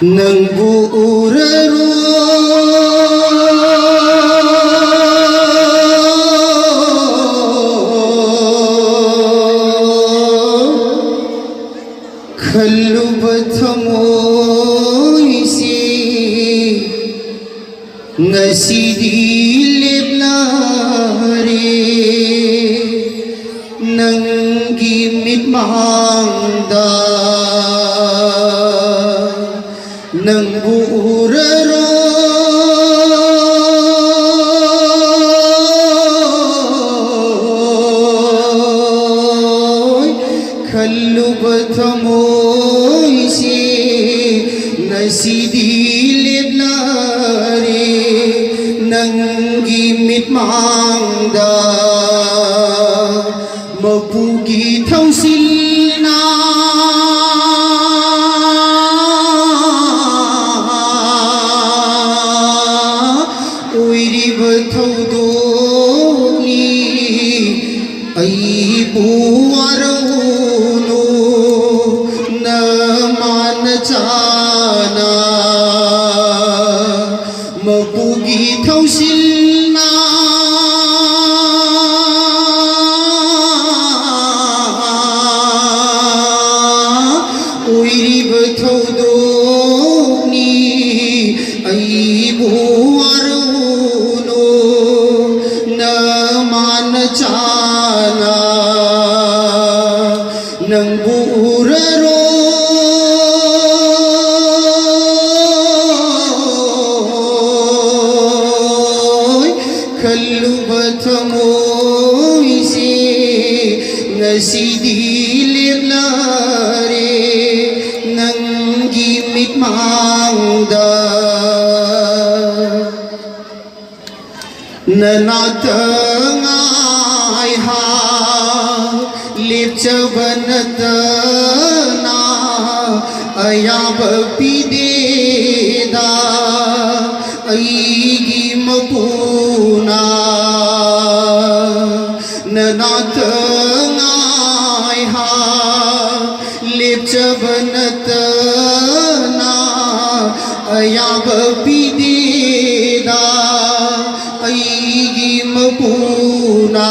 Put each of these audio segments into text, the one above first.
Nangbu uraro Kalubathamoisi Ngasidi leblare Nanggimit mahangda Nangbu uraro Kalubathamoisi Ngasidi leblare Nanggimit mahangda Mapugi thausilna Oiriba thaudoni Aibu warauno Naman chana Mapugi thausilna Oiriba thaudoni Aibu warauno Naman chana Nangbu uraro Kalubathamoisi Ngasidi leblare Nanggimit mahangda Nanatangay ha Lipchabanatana Ayab pideda Aigi mapuna Nanatangay ha Lipchabanatana Ayab pideda Aigi mapuna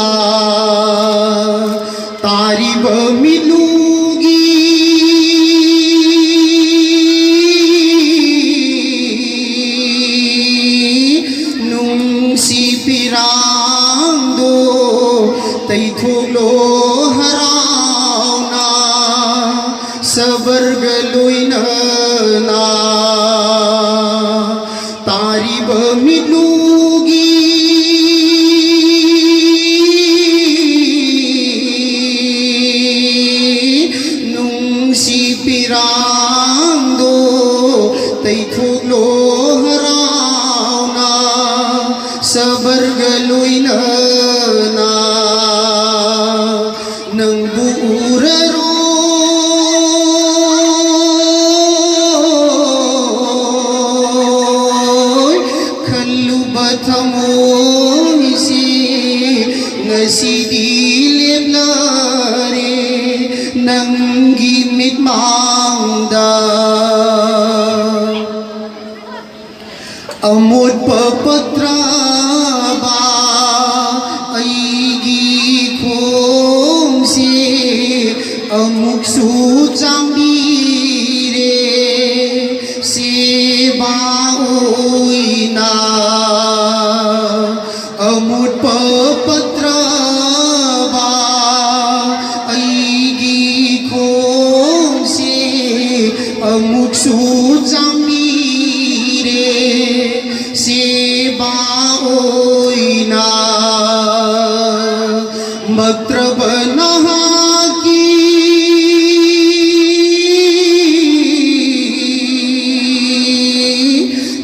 Tariba milugi Nung si pirangdo Tay thulo harauna Sabargaloy na Tariba milugi Pirangdo tay thulo harauna sabargaloy na Nangbu uraro Kalubathamoisi Ngasidi leblare Nanggimit mahangda Amut papatraba Aigi khongsi Amuk sucambire Seba uina Amut papatraba Aigi khongsi Amuk sucambire Seba oina Matrabanahaki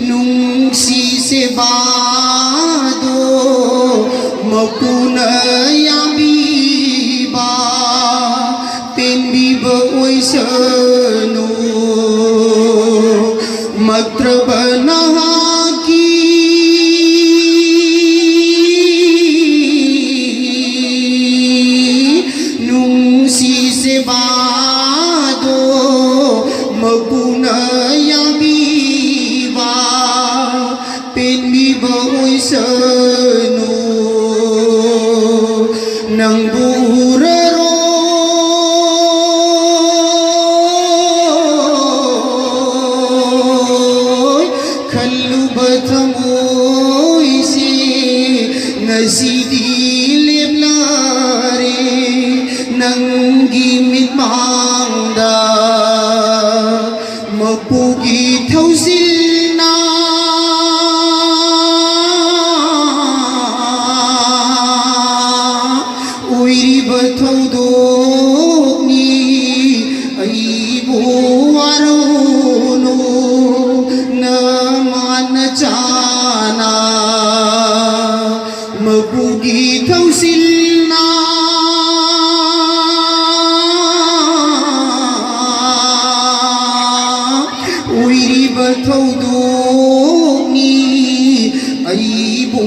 Nung si sebado Mapunayabiba Penbiba oisano Matrabanahaki Nung si sebado Mapunayabiba ꯃꯥꯡꯗ ꯃꯄꯨꯒꯤ ꯊꯧꯁꯤꯜꯅ ꯑꯣꯏꯔꯤꯕ ꯊꯧꯗꯣꯛꯅꯤ ꯑꯩꯕꯨ ꯋꯥꯔꯧꯅꯨ ꯅꯃꯥꯅ ꯆꯥꯅ ꯃꯄꯨꯒꯤ ꯊꯧꯁꯤꯜꯅ ꯑꯣꯏꯔꯤꯕ ꯊꯧꯗꯣꯛꯅꯤ ꯑꯩꯕꯨ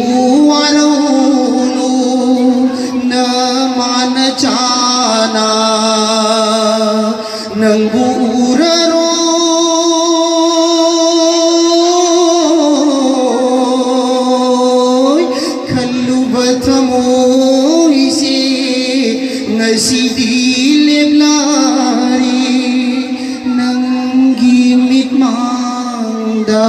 ꯋꯥꯔꯧꯅꯨ ꯅꯃꯥꯅ ꯆꯥꯅ ꯅꯪꯕꯨ ꯎꯔꯔꯣꯏ ꯈꯜꯂꯨꯕ ꯊꯃꯣꯏꯁꯦ ꯉꯁꯤꯗꯤ ꯂꯦꯞꯂꯥꯔꯤ ꯅꯪꯒꯤ ꯃꯤꯠꯃꯥꯡꯗ